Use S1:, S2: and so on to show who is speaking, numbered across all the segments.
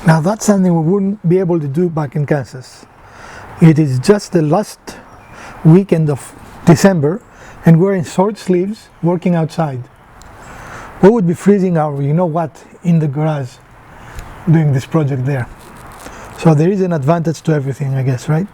S1: Now that's something we wouldn't be able to do back in Kansas. It is just the last weekend of December and we're in short sleeves working outside. We would be freezing our you know what in the garage doing this project there. So there is an advantage to everything, I guess, right?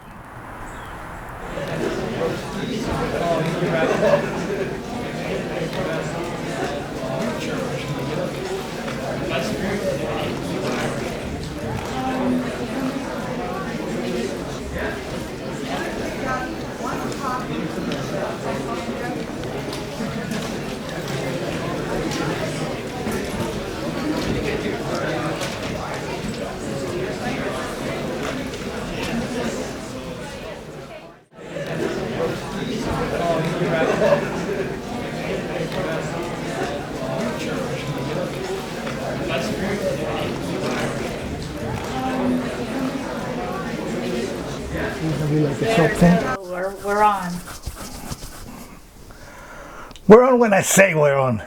S1: Like a shop thing.
S2: We're on.
S1: We're on when I say we're on.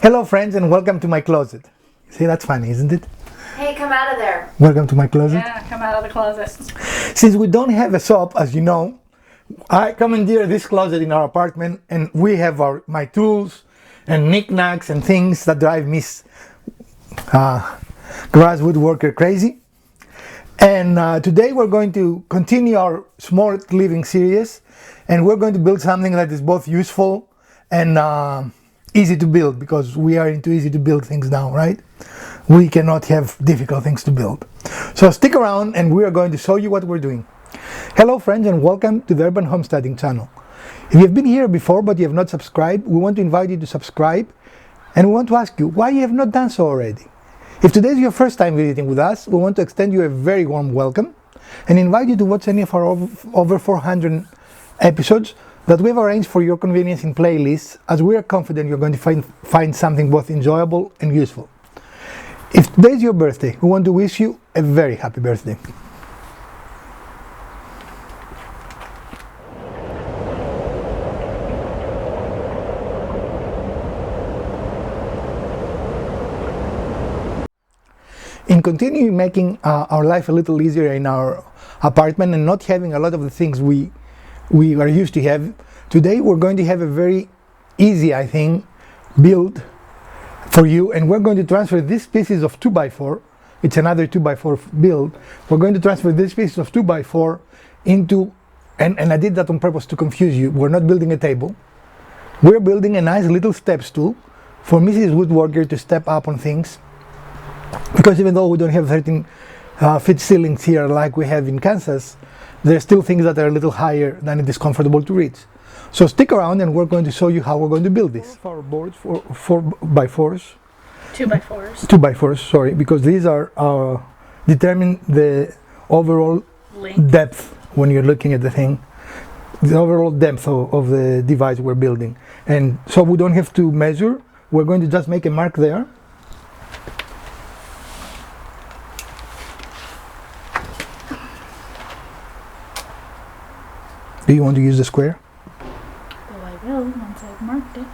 S1: Hello friends and welcome to my closet. See, that's funny, isn't it?
S2: Hey, come out of there.
S1: Welcome to my closet.
S2: Yeah, come out of the closet.
S1: Since we don't have a shop, as you know, I commandeer this closet in our apartment and we have my tools and knickknacks and things that drive Miss Grass Woodworker crazy. And today we're going to continue our smart living series and we're going to build something that is both useful and easy to build, because we are into easy to build things now, right? We cannot have difficult things to build. So stick around and we are going to show you what we're doing. Hello friends and welcome to the Urban Homesteading channel. If you've been here before but you have not subscribed, we want to invite you to subscribe and we want to ask you why you have not done so already. If today is your first time visiting with us, we want to extend you a very warm welcome and invite you to watch any of our over 400 episodes that we have arranged for your convenience in playlists, as we are confident you're going to find something both enjoyable and useful. If today is your birthday, we want to wish you a very happy birthday. In continuing making our life a little easier in our apartment and not having a lot of the things we are used to have, today we're going to have a very easy, I think, build for you, and we're going to transfer these pieces of 2x4. It's another 2x4 build. We're going to transfer this piece of 2x4 into, and I did that on purpose to confuse you. We're not building a table. We're building a nice little step stool for Mrs. Woodworker to step up on things. Because even though we don't have 13 feet ceilings here like we have in Kansas, there are still things that are a little higher than it is comfortable to reach. So stick around and we're going to show you how we're going to build this. Our boards for 4x4s.
S2: 2x4s.
S1: 2x4s, sorry, because these are determine the overall
S2: Length.
S1: depth when you're looking at the thing. The overall depth of the device we're building. And so we don't have to measure, we're going to just make a mark there. Do you want to use the square?
S2: Well, I will once I've marked it.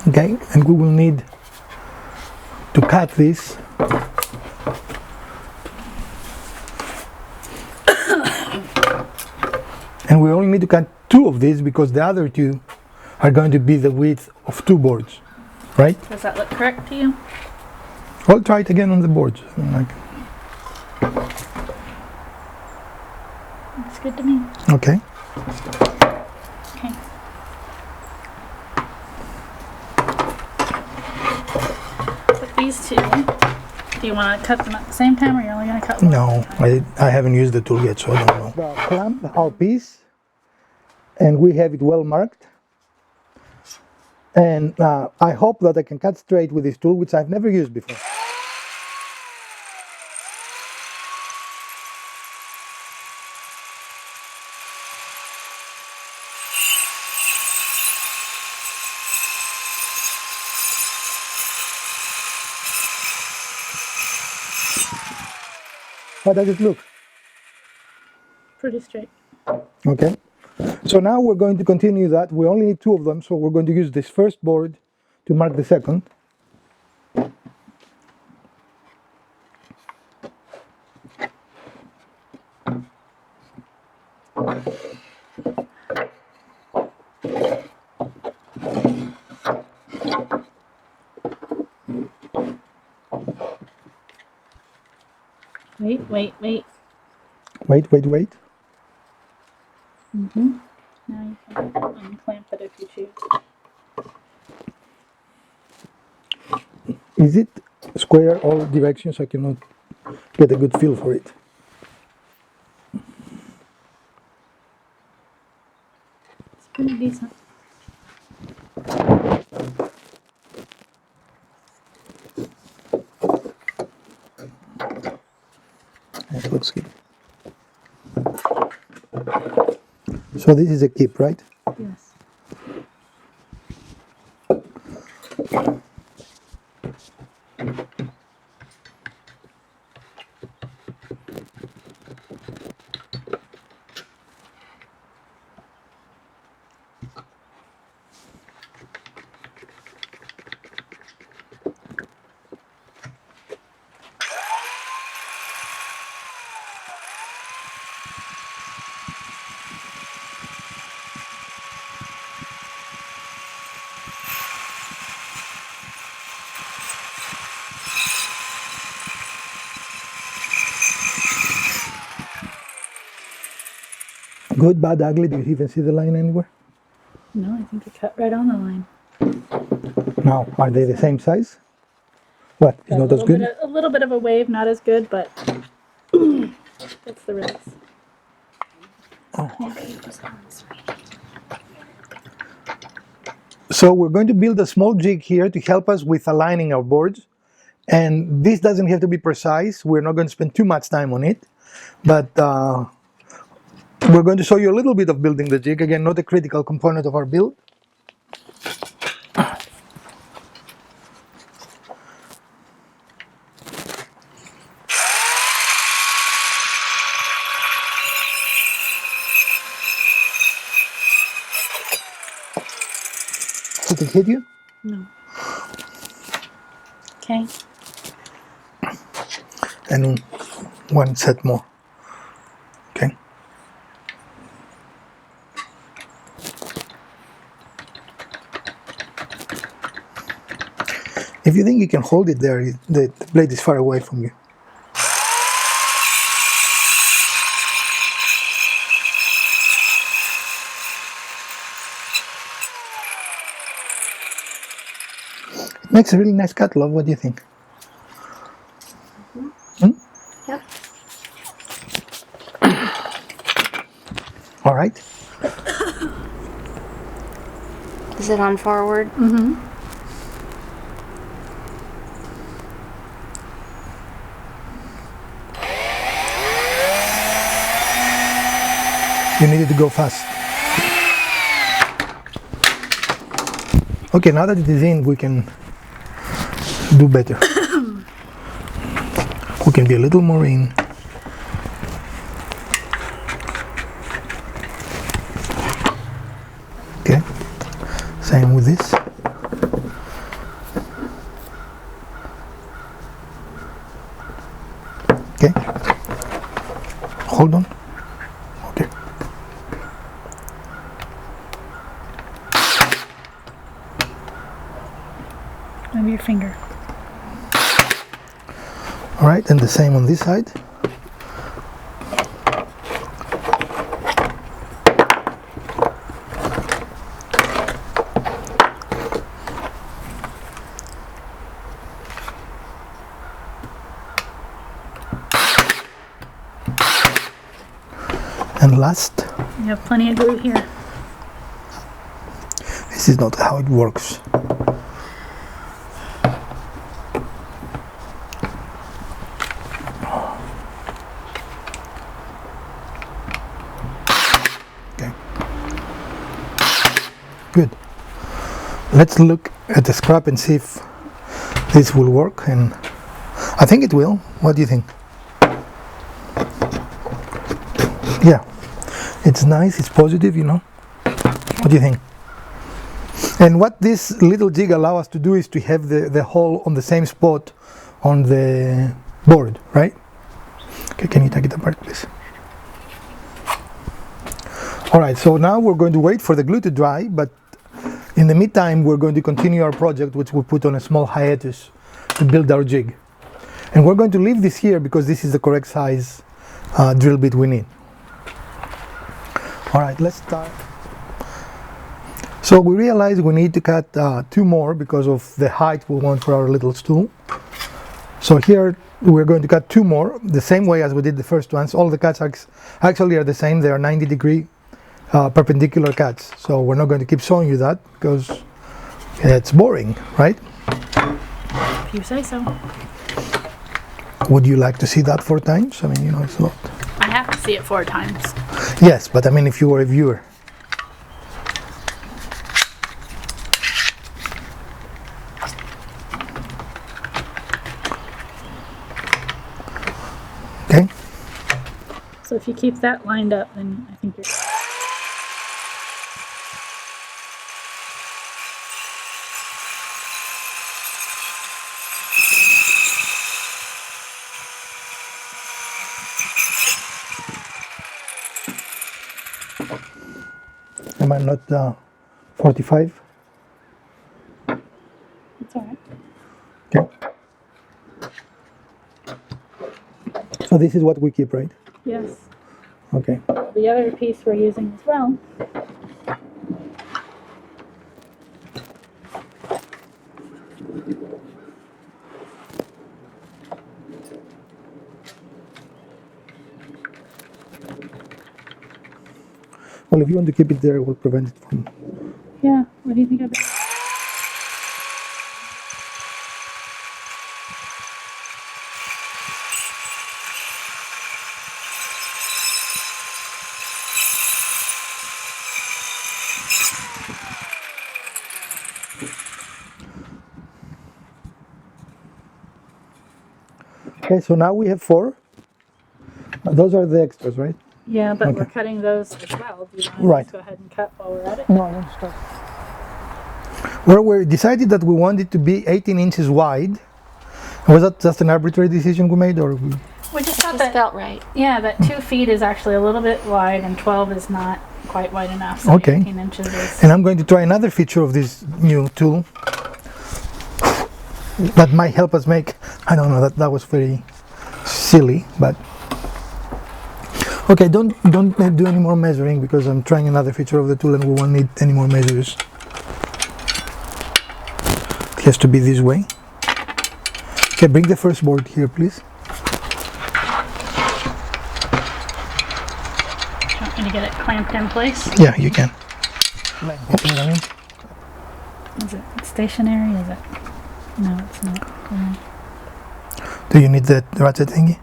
S1: Okay, and we will need to cut this. And we only need to cut 2 of these because the other 2 are going to be the width of 2 boards, right?
S2: Does that look correct to you?
S1: I'll try it again on the boards.
S2: Looks good to me.
S1: Okay.
S2: Okay. With these 2, do you want to cut them at the same time, or you're only going to cut one?
S1: No, I haven't used the tool yet, so I don't know. Clamp our piece, and we have it well marked. And I hope that I can cut straight with this tool, which I've never used before. How does it look?
S2: Pretty straight.
S1: Okay. So now we're going to continue that. We only need 2 of them, so we're going to use this first board to mark the second.
S2: Wait, wait, wait.
S1: Wait, wait, wait.
S2: Mm-hmm. Now you can unclamp it if you choose.
S1: Is it square all directions? I cannot get a good feel for it.
S2: It's pretty decent.
S1: It looks good. So this is a keep, right?
S2: Yes.
S1: Good, bad, ugly. Do you even see the line anywhere?
S2: No, I think it cut right on the line.
S1: Now, are they the same size? What? Is not as good?
S2: A little bit of a wave, not as good, but that's the release.
S1: So we're going to build a small jig here to help us with aligning our boards. And this doesn't have to be precise. We're not going to spend too much time on it. But we're going to show you a little bit of building the jig. Again, not a critical component of our build. Did it hit you?
S2: No. Okay.
S1: And one set more. Okay. If you think you can hold it there, the blade is far away from you. It makes a really nice catalog. What do you think?
S3: Yep.
S1: All right.
S3: Is it on forward?
S2: Mm-hmm.
S1: You needed to go fast. Okay, now that it is in, we can do better. We can be a little more in. Okay, same with this. Okay, hold on. Okay.
S2: Move your finger.
S1: All right, and the same on this side. And last,
S2: You have plenty of glue here.
S1: this is not how it works. Okay. Good. Let's look at the scrap and see if this will work, and I think it will. What do you think? Yeah, it's nice, it's positive, you know. What do you think? And what this little jig allows us to do is to have the hole on the same spot on the board, right? Okay, can you take it apart, please? All right, so now we're going to wait for the glue to dry, but in the meantime, we're going to continue our project, which we'll put on a small hiatus to build our jig. And we're going to leave this here because this is the correct size drill bit we need. All right, let's start. So we realized we need to cut 2 more because of the height we want for our little stool. So here we're going to cut 2 more, the same way as we did the first ones. All the cuts actually are the same. They are 90-degree perpendicular cuts. So we're not going to keep showing you that because it's boring, right?
S2: If you say so.
S1: Would you like to see that 4 times? I mean, you know, it's a lot.
S2: I have to see it 4 times.
S1: Yes, but I mean, if you were a viewer. Okay.
S2: So if you keep that lined up, then I think you're...
S1: Am I not 45?
S2: It's alright.
S1: Okay. So this is what we keep, right?
S2: Yes.
S1: Okay.
S2: The other piece we're using as well.
S1: Well, if you want to keep it there, it will prevent it from...
S2: Yeah, what do you think of it?
S1: Okay, so now we have 4. Those are the extras, right?
S2: Yeah, but
S1: Okay.
S2: we're cutting those as well. Do you want to
S1: Right.
S2: just go ahead and cut while we're at it?
S1: No, I want to start. Well, we decided that we wanted to be 18 inches wide. Was that just an arbitrary decision we made, or we...
S2: We just thought
S3: This
S2: that,
S3: felt right.
S2: yeah, that 2 feet is actually a little bit wide and 12 is not quite wide enough. So
S1: Okay.
S2: 18 inches is...
S1: And I'm going to try another feature of this new tool that might help us make... I don't know, that was very silly, but... Okay, don't do any more measuring because I'm trying another feature of the tool and we won't need any more measures. It has to be this way. Okay, bring the first board here, please.
S2: Want me to get it clamped in place?
S1: Yeah, you can.
S2: Is it stationary? Is it? No, it's not.
S1: Do you need that ratchet thingy?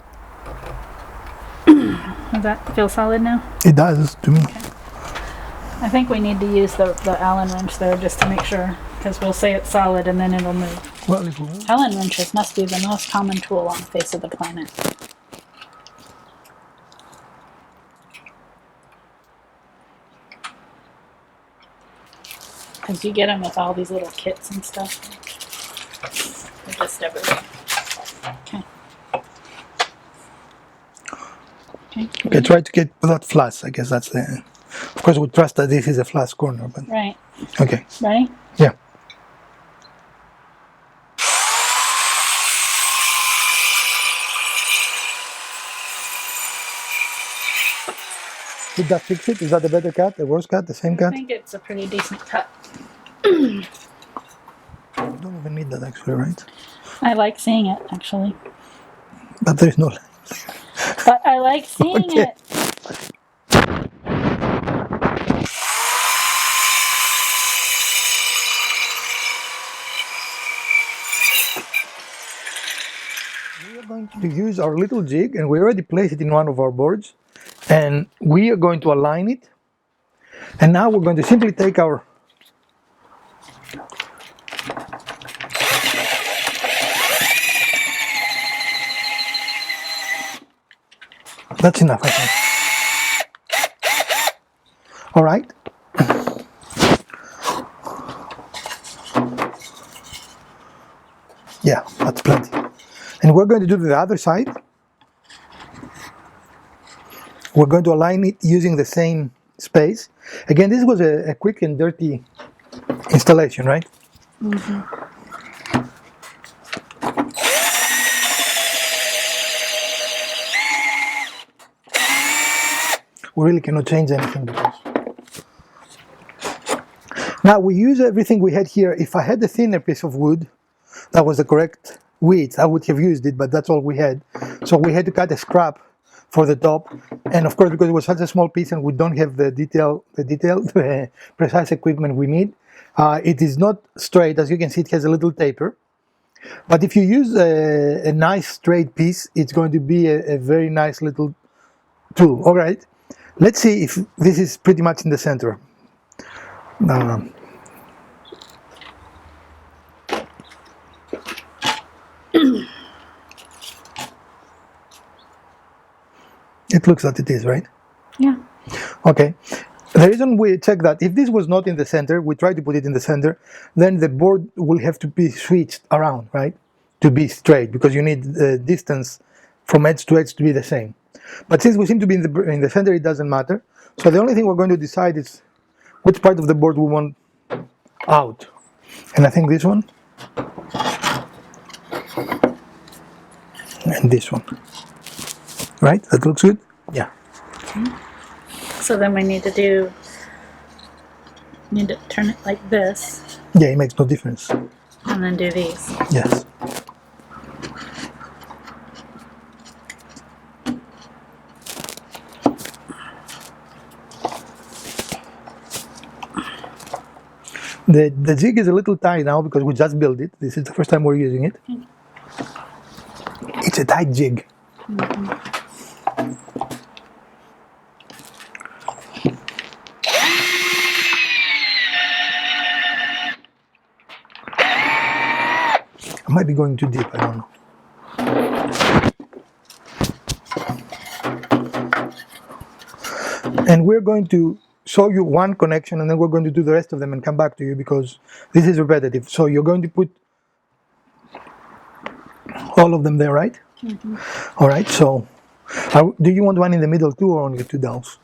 S2: Does that feel solid now?
S1: It does to me.
S2: I think we need to use the Allen wrench there just to make sure, because we'll say it's solid and then it'll move.
S1: Well, if we want.
S2: Allen wrenches must be the most common tool on the face of the planet. Because you get them with all these little kits and stuff. They're just everywhere. Okay.
S1: Okay, try to get that flush. I guess that's the... Of course, we trust that this is a flush corner, but...
S2: Right.
S1: Okay.
S2: Ready?
S1: Yeah. Did that fix it? Is that the better cut, the worse cut, the same
S2: I
S1: cut?
S2: think it's a pretty decent cut.
S1: You don't even need that actually, right?
S2: I like seeing it, actually.
S1: But there's no line.
S2: But I like seeing
S1: Okay.
S2: it.
S1: We are going to use our little jig, and we already placed it in one of our boards, and we are going to align it. And now we're going to simply take our that's enough, I think. All right. Yeah, that's plenty. And we're going to do the other side. We're going to align it using the same space. Again, this was a quick and dirty installation, right?
S2: Mm-hmm.
S1: we really cannot change anything because. Now we use everything we had here. If I had a thinner piece of wood that was the correct width, I would have used it, but that's all we had. So we had to cut a scrap for the top, and of course, because it was such a small piece and we don't have the detailed, precise equipment we need, it is not straight. As you can see, it has a little taper. But if you use a nice straight piece, it's going to be a very nice little tool. All right, let's see if this is pretty much in the center. It looks like it is, right?
S2: Yeah.
S1: Okay. The reason we check that, if this was not in the center, we try to put it in the center, then the board will have to be switched around, right? To be straight, because you need the distance from edge to edge to be the same. But since we seem to be in the center, it doesn't matter. So the only thing we're going to decide is which part of the board we want out. And I think this one. And this one. Right? That looks good? Yeah.
S2: So then we need to turn it like this.
S1: Yeah, it makes no difference.
S2: And then do these.
S1: Yes. The jig is a little tight now because we just built it. This is the first time we're using it. It's a tight jig.
S2: Mm-hmm.
S1: I might be going too deep, I don't know. And we're going to show you one connection and then we're going to do the rest of them and come back to you because this is repetitive. So you're going to put all of them there, right?
S2: Mm-hmm.
S1: All right, so do you want one in the middle too or only two dowels?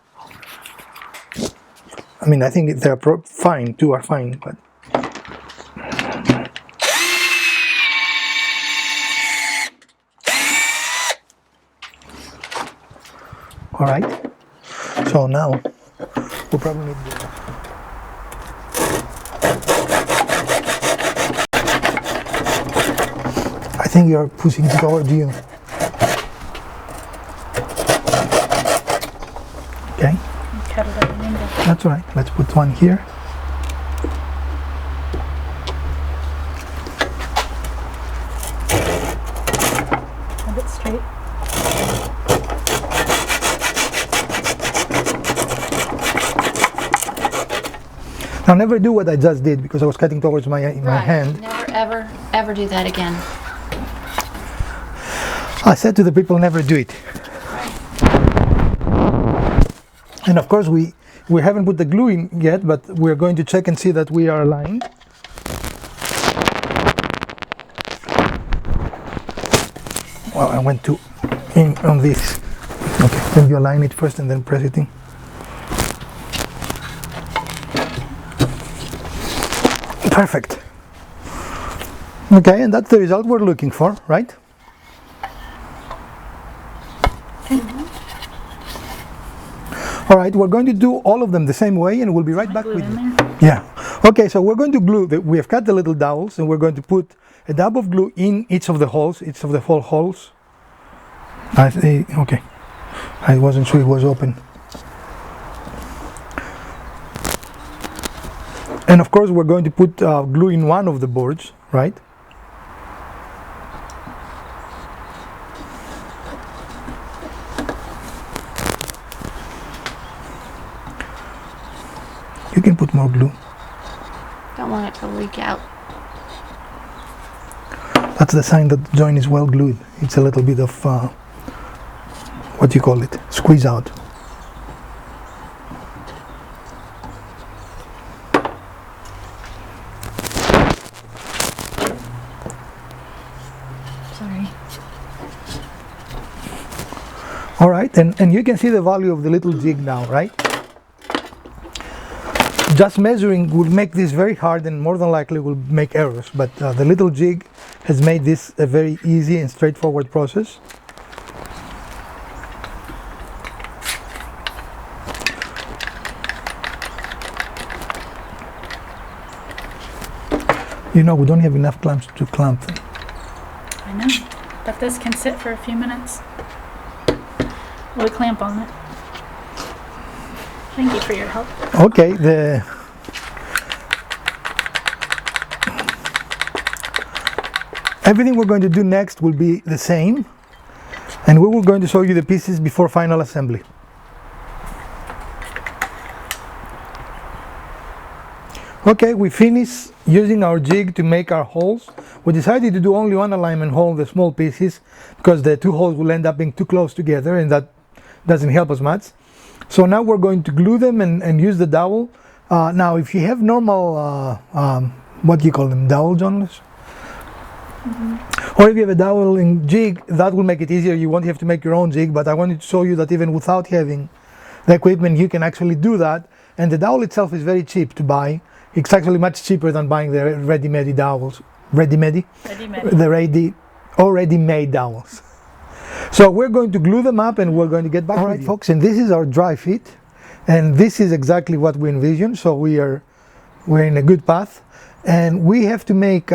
S1: I mean, I think they're fine, two are fine, but... All right, so now we'll probably need this. I think you're pushing it towards you. Okay.
S2: Cut it at an angle.
S1: That's all right. Let's put one here.
S2: A bit straight.
S1: Now never do what I just did because I was cutting towards my hand.
S3: Never, ever do that again.
S1: I said to the people, never do it. And of course we haven't put the glue in yet, but we're going to check and see that we are aligned. Well, I went too in on this. Okay, then you align it first and then press it in. Perfect. Okay, and that's the result we're looking for, right? All right, we're going to do all of them the same way and we'll be right back with you. Yeah. Okay, so we're going to glue, we have cut the little dowels and we're going to put a dab of glue in each of the holes, each of the 4 holes. Okay, I wasn't sure it was open. And of course we're going to put glue in one of the boards, right? You can put more glue.
S3: Don't want it to leak out.
S1: That's the sign that the joint is well glued. It's a little bit of, what do you call it? Squeeze out.
S3: Sorry.
S1: All right, and you can see the value of the little jig now, right? Just measuring will make this very hard and more than likely will make errors, but the little jig has made this a very easy and straightforward process. You know, we don't have enough clamps to clamp them.
S2: I know, but this can sit for a few minutes. We'll clamp on it. Thank you for your help.
S1: Okay, everything we're going to do next will be the same, and we will going to show you the pieces before final assembly. Okay, we finished using our jig to make our holes. We decided to do only one alignment hole in the small pieces because the two holes will end up being too close together, and that doesn't help us much. So now we're going to glue them and use the dowel. Now if you have normal, what do you call them, dowel joints? Or if you have a doweling jig, that will make it easier. You won't have to make your own jig, but I wanted to show you that even without having the equipment, you can actually do that. And the dowel itself is very cheap to buy. It's actually much cheaper than buying the ready-made dowels. Ready-made? The already-made dowels. So we're going to glue them up and we're going to get back. All right, folks, and this is our dry fit. And this is exactly what we envisioned. So we're in a good path. And we have to make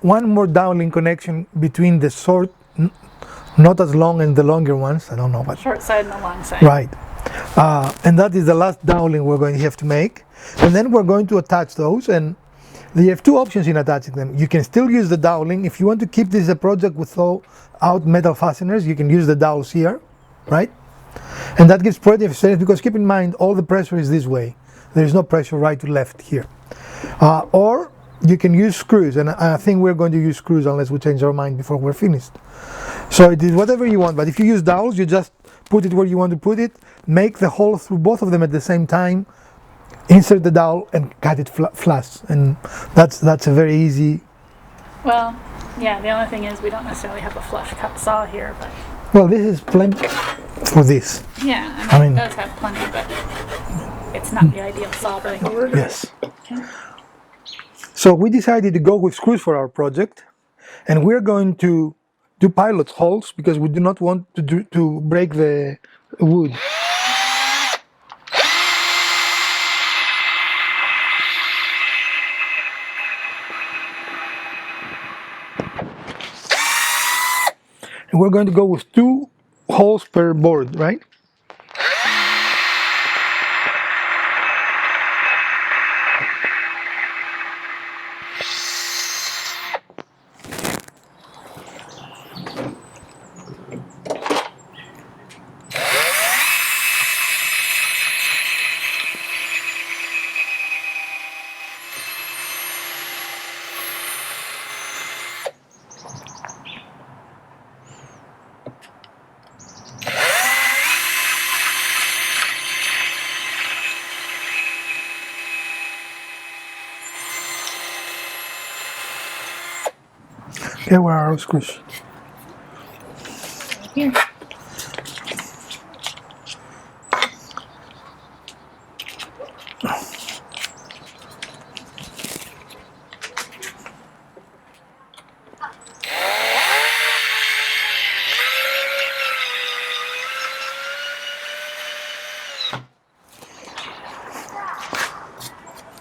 S1: one more doweling connection between the short, not as long, and the longer ones. I don't know what.
S2: Short side and the long side.
S1: Right. And that is the last doweling we're going to have to make. And then we're going to attach those. And you have two options in attaching them. You can still use the doweling. If you want to keep this a project without metal fasteners, you can use the dowels here, right? And that gives plenty of strength because keep in mind, all the pressure is this way. There is no pressure right to left here. Or you can use screws, and I think we're going to use screws unless we change our mind before we're finished. So it is whatever you want, but if you use dowels, you just put it where you want to put it, make the hole through both of them at the same time, insert the dowel and cut it flush, and that's a very easy.
S2: Well, yeah, the only thing is we don't necessarily have a flush cut saw here, but
S1: Well, this is plenty for this.
S2: yeah,
S1: I mean-
S2: it does have plenty, but it's not the ideal saw, but I can work.
S1: Yes. So we decided to go with screws for our project, and we're going to do pilot holes because we do not want to break the wood. And we're going to go with 2 holes per board, right? Okay, where are our screws?
S2: Here.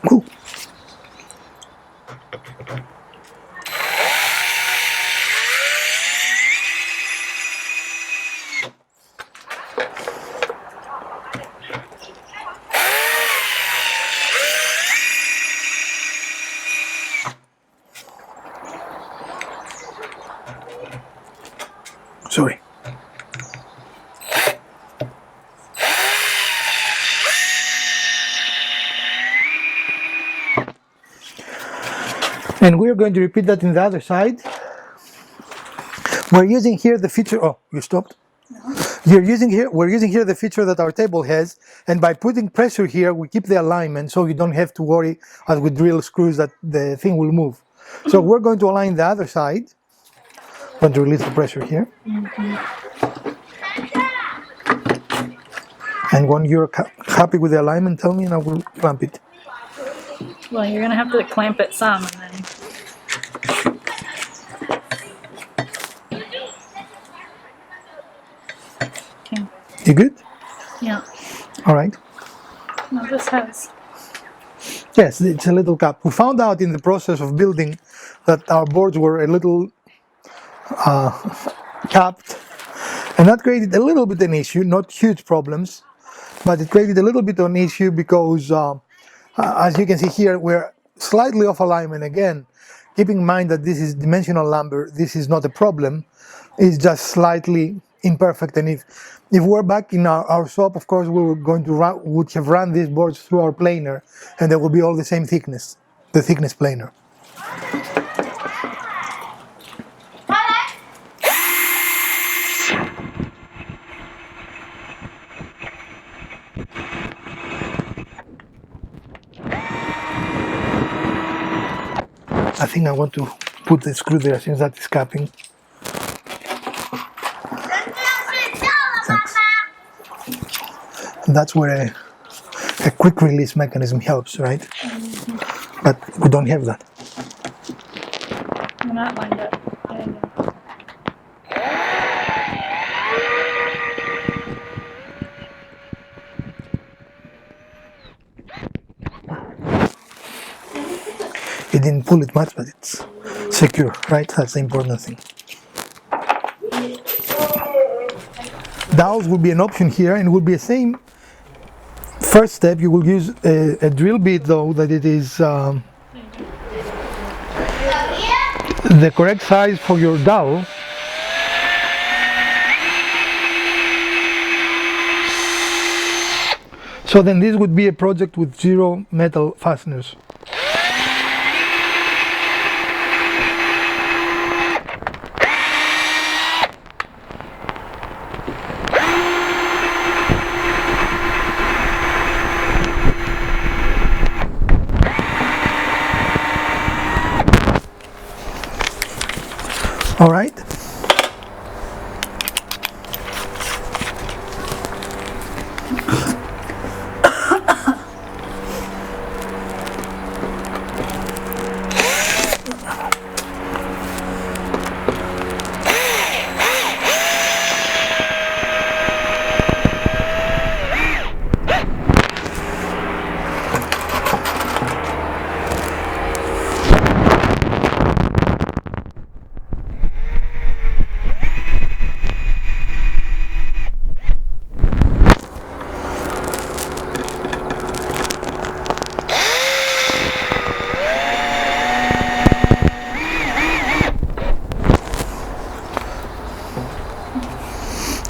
S1: Cool. Sorry. And we're going to repeat that in the other side. We're using here the feature. Oh, you stopped? No. We're using here the feature that our table has, and by putting pressure here, we keep the alignment so you don't have to worry as we drill screws that the thing will move. So we're going to align the other side. Going to release the pressure here. And when you're happy with the alignment, tell me and I will clamp it.
S2: Well, you're gonna have to clamp it some, and then. Okay.
S1: You good?
S2: Yeah.
S1: All right.
S2: No, this has
S1: Yes, it's a little cap. We found out in the process of building that our boards were a little capped, and that created a little bit an issue, not huge problems, but it created a little bit of an issue because as you can see here, we're slightly off alignment again. Keeping in mind that this is dimensional lumber, this is not a problem, it's just slightly imperfect. And if we're back in our shop, of course, we were going to would have run these boards through our planer, and they will be all the same thickness, the thickness planer. I think I want to put the screw there since that is capping. Thanks. And that's where a quick release mechanism helps, right? Mm-hmm. But we don't have that.
S2: We're not lined up.
S1: You didn't pull it much, but it's secure, right? That's the important thing. Dowels will be an option here, and it will be the same. First step, you will use a drill bit, though, that it is the correct size for your dowel. So then this would be a project with 0 metal fasteners. All right.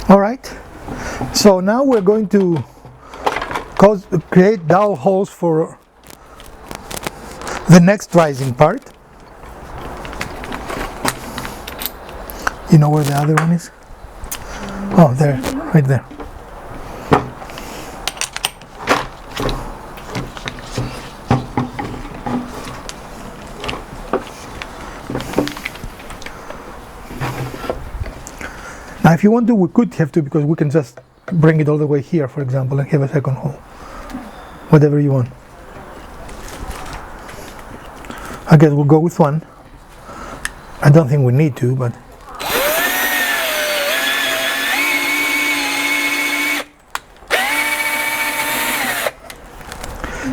S1: All right, so now we're going to create dowel holes for the next rising part. You know where the other one is? Oh, there, right there. Now, if you want to, we could have to, because we can just bring it all the way here, for example, and have a second hole. Whatever you want. I guess we'll go with one. I don't think we need to, but...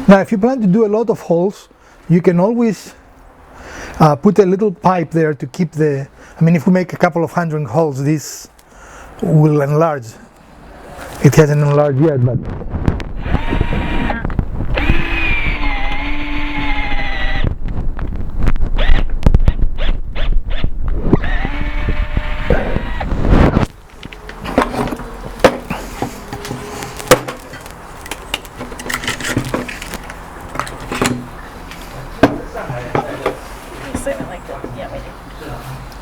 S1: Now, if you plan to do a lot of holes, you can always put a little pipe there to keep the... I mean, if we make a couple of hundred holes, this will enlarge. It hasn't enlarged yet, but...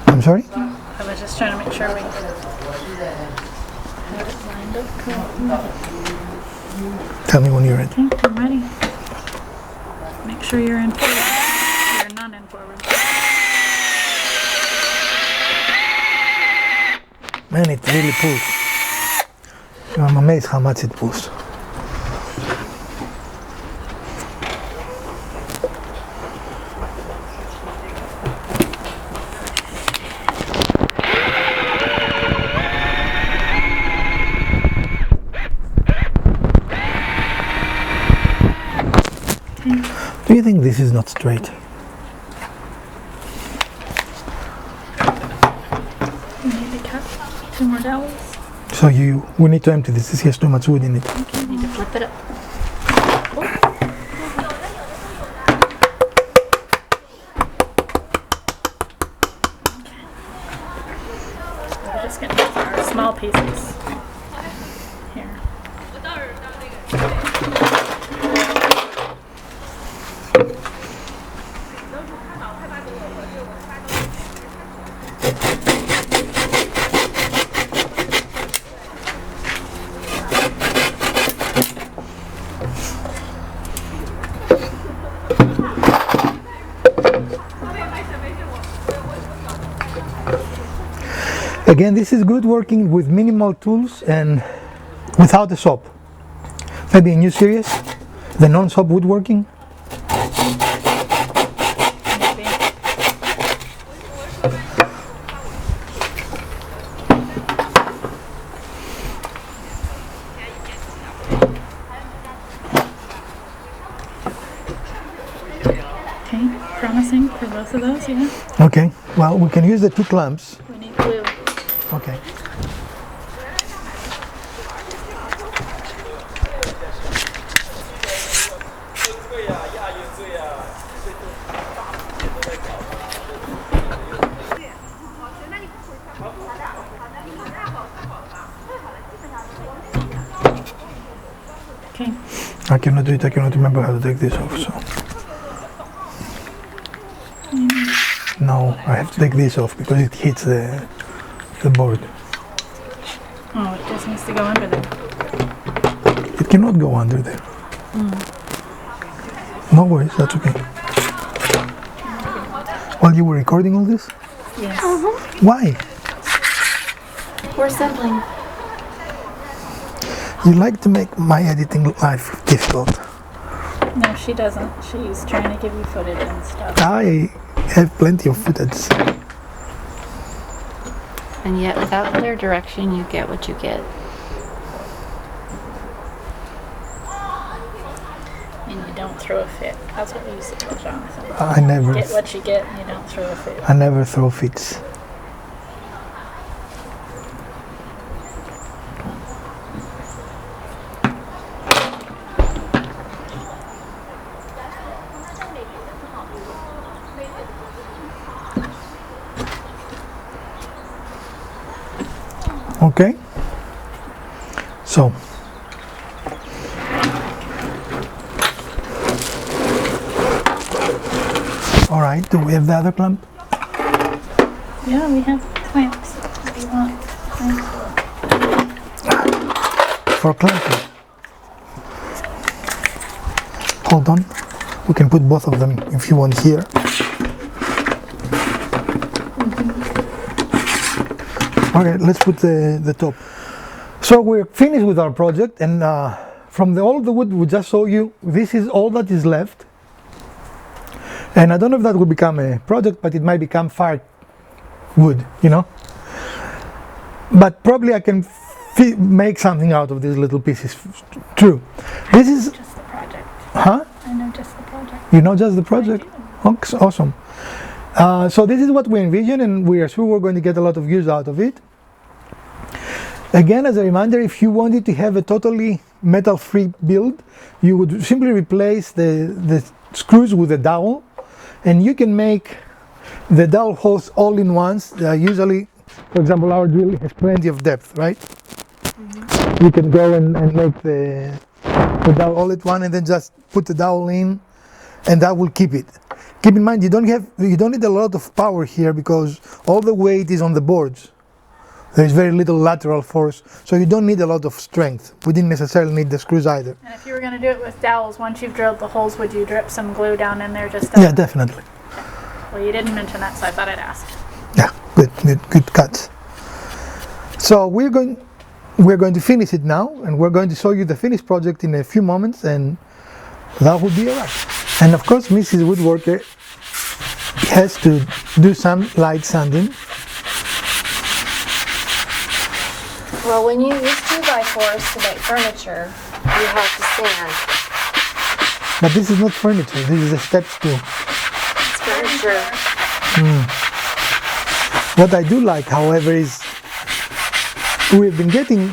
S1: I'm sorry?
S2: I was just trying to make sure we have it lined up correctly.
S1: Tell me when you're ready.
S2: Okay, I'm ready. Make sure you're in forward. You're not in forward.
S1: Man, it really pulls. I'm amazed how much it pulls. this is not straight.
S2: We need to cut 2 more dowels.
S1: So we need to empty this. This has too much wood in it.
S3: Okay, need to flip it up.
S2: We're just going to use our small pieces. Here.
S1: Again, this is good working with minimal tools and without a saw. Maybe a new series, the non-saw woodworking.
S2: Maybe. Okay, promising for both of those, yeah?
S1: Okay, well, we can use the 2 clamps.
S2: We need glue.
S1: Okay.
S2: Okay.
S1: I cannot do it. I cannot remember how to take this off. So no, I have to take this off because it hits the board.
S2: Oh, it just needs to go under there.
S1: It cannot go under there. No worries, that's okay. While you were recording all this?
S2: Yes.
S1: Why?
S3: We're assembling.
S1: You like to make my editing life difficult.
S2: No, she doesn't. She's trying to give you footage and stuff.
S1: I have plenty of footage.
S3: And yet, without clear direction, you get what you get.
S2: And you don't throw a fit. That's what we used to tell Jonathan.
S1: I never,
S2: Get what you get and you don't throw a fit.
S1: I never throw fits. Okay, so all right, do we have the other clamp?
S2: Yeah, we have clamps if you want.
S1: For clamping. Hold on, we can put both of them if you want here. Okay, let's put the top. So we're finished with our project, and from all the wood we just showed you, this is all that is left. And I don't know if that will become a project, but it might become firewood, you know. But probably I can make something out of these little pieces. True. This is
S2: Just the project.
S1: huh?
S2: I know just the project.
S1: You know just the project? Awesome. So this is what we envision, and we are sure we're going to get a lot of use out of it. Again, as a reminder, if you wanted to have a totally metal-free build, you would simply replace the screws with a dowel, and you can make the dowel holes all in once. Usually, for example, our drill has plenty of depth, right? You can go and make the dowel all at one, and then just put the dowel in, and that will keep it. Keep in mind, you don't need a lot of power here because all the weight is on the boards. There is very little lateral force, so you don't need a lot of strength. We didn't necessarily need the screws either.
S2: And if you were going to do it with dowels, once you've drilled the holes, would you drip some glue down in there just to...
S1: Yeah, definitely.
S2: Well, you didn't mention that, so I thought I'd ask.
S1: Yeah, good cuts. So we're going to finish it now, and we're going to show you the finished project in a few moments, and that will be alright. And of course, Mrs. Woodworker has to do some light sanding.
S3: Well, when you use 2x4s to make furniture, you have to sand.
S1: But this is not furniture, this is a step stool.
S3: It's furniture.
S1: What I do like, however, is we've been getting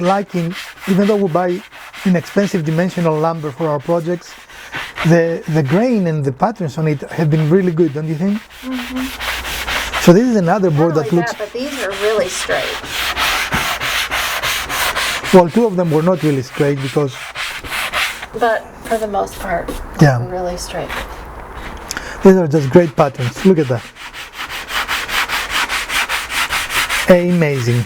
S1: even though we buy inexpensive dimensional lumber for our projects, the grain and the patterns on it have been really good, don't you think? So this is another board that looks...
S3: but these are really straight.
S1: Well, two of them were not really straight because...
S3: But for the most part,
S1: Yeah.
S3: they're really straight.
S1: These are just great patterns. Look at that. Amazing.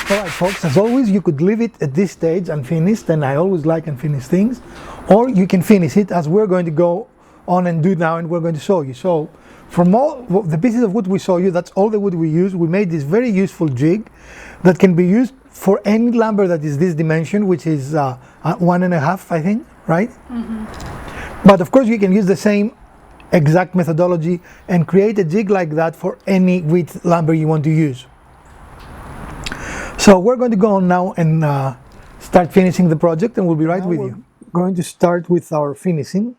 S1: Alright folks, as always, you could leave it at this stage unfinished, and I always like unfinished things, or you can finish it as we're going to go on and do now, and we're going to show you. So from all the pieces of wood we show you, that's all the wood we use. We made this very useful jig that can be used for any lumber that is this dimension, which is 1.5, I think, right? But of course you can use the same exact methodology and create a jig like that for any width lumber you want to use. So we're going to go on now and start finishing the project, and we'll be right with you. We're going to start with our finishing,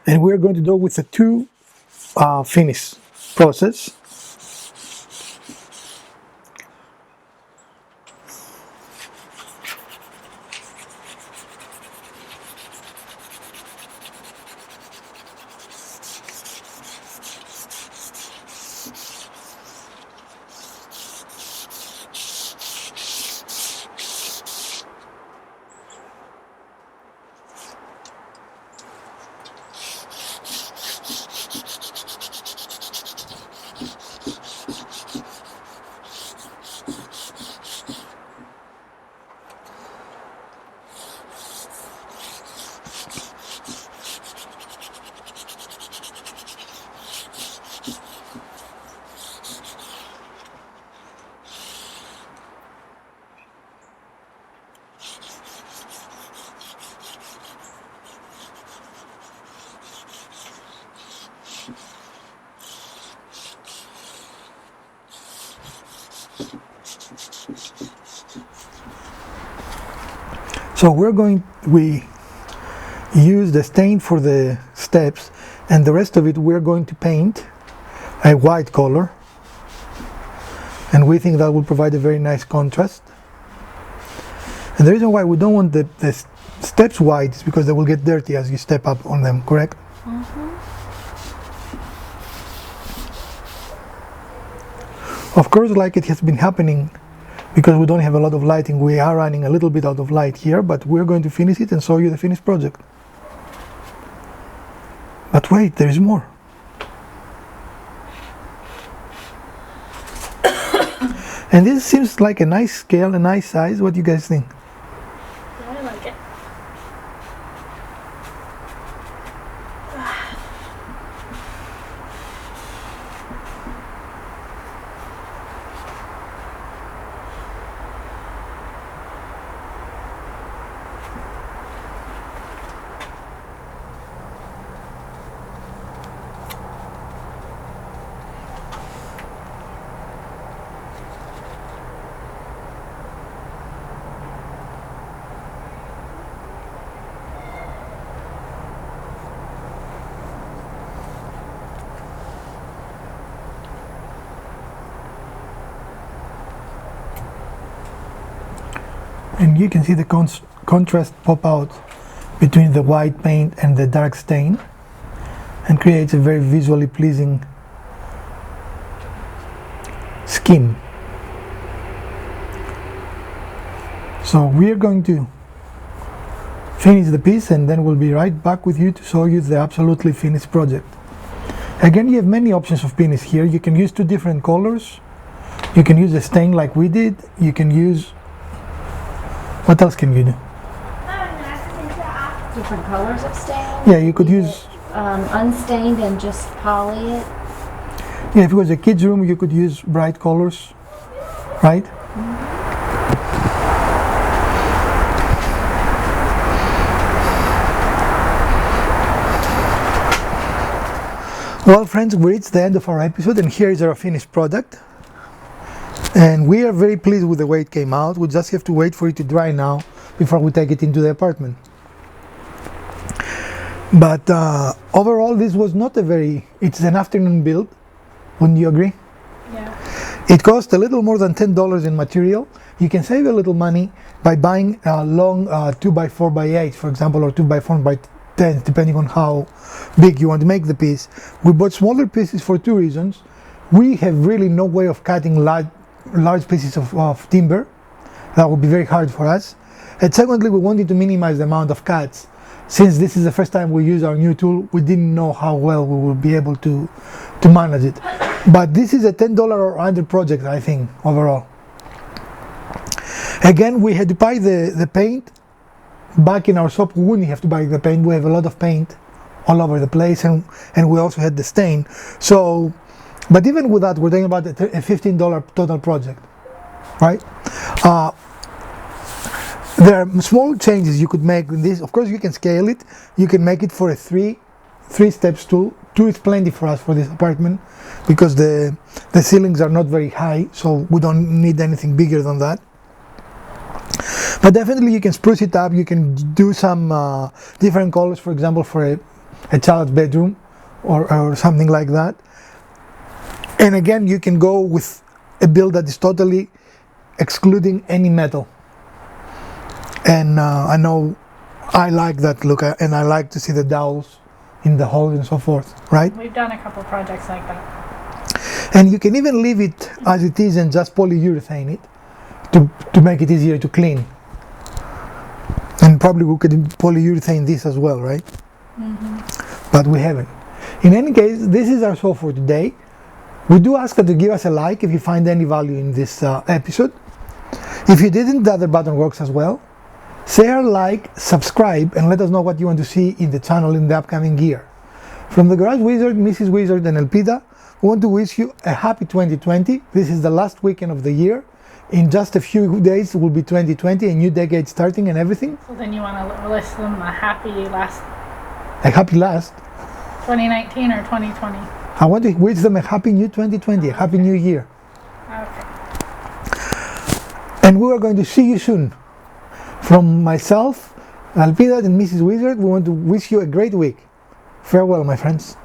S1: and we're going to do with the two finish process. So we use the stain for the steps, and the rest of it we're going to paint a white color, and we think that will provide a very nice contrast. And the reason why we don't want the steps white is because they will get dirty as you step up on them, correct? Of course, like it has been happening, because we don't have a lot of lighting, we are running a little bit out of light here, but we're going to finish it and show you the finished project. But wait, there is more. And this seems like a nice scale, a nice size. What do you guys think?
S2: I like it.
S1: And you can see the contrast pop out between the white paint and the dark stain, and creates a very visually pleasing skin. So we are going to finish the piece, and then we'll be right back with you to show you the absolutely finished project. Again, you have many options of finish here. You can use two different colors. You can use a stain like we did. You can use... What else can you do?
S3: Different colors of stain.
S1: Yeah, you could use...
S3: unstained and just poly it.
S1: Yeah, if it was a kid's room, you could use bright colors, right? Well, friends, we reached the end of our episode, and here is our finished product. And we are very pleased with the way it came out. We just have to wait for it to dry now before we take it into the apartment. But overall, this was not a very, it's an afternoon build, wouldn't you agree?
S2: Yeah.
S1: It cost a little more than $10 in material. You can save a little money by buying a long 2x4x8, for example, or 2x4x10, depending on how big you want to make the piece. We bought smaller pieces for two reasons. We have really no way of cutting large pieces of timber. That would be very hard for us. And secondly, we wanted to minimize the amount of cuts. Since this is the first time we use our new tool, we didn't know how well we will be able to manage it. But this is a $10 or under project, I think, overall. Again, we had to buy the paint. Back in our shop, we wouldn't have to buy the paint. We have a lot of paint all over the place, and we also had the stain. So, but even with that, we're talking about a $15 total project, right? There are small changes you could make in this. Of course, you can scale it. You can make it for a three-step stool. 2 is plenty for us for this apartment because the ceilings are not very high, so we don't need anything bigger than that. But definitely you can spruce it up. You can do some different colors, for example, for a child's bedroom or something like that. And again, you can go with a build that is totally excluding any metal. And I know I like that look, and I like to see the dowels in the hole and so forth, right?
S2: We've done a couple projects like that.
S1: And you can even leave it as it is and just polyurethane it to make it easier to clean. And probably we could polyurethane this as well, right? Mm-hmm. But we haven't. In any case, this is our show for today. We do ask that you give us a like if you find any value in this episode. If you didn't, the other button works as well. Share, like, subscribe, and let us know what you want to see in the channel in the upcoming year. From the Garage Wizard, Mrs. Wizard, and Elpida, we want to wish you a happy 2020. This is the last weekend of the year. In just a few days it will be 2020, a new decade starting and everything.
S2: So then you want to wish them a happy last
S1: A happy last.
S2: 2019 or 2020?
S1: I want to wish them a happy new 2020, a happy new year.
S2: Okay.
S1: And we are going to see you soon. From myself, Alpida, and Mrs. Wizard, we want to wish you a great week. Farewell, my friends.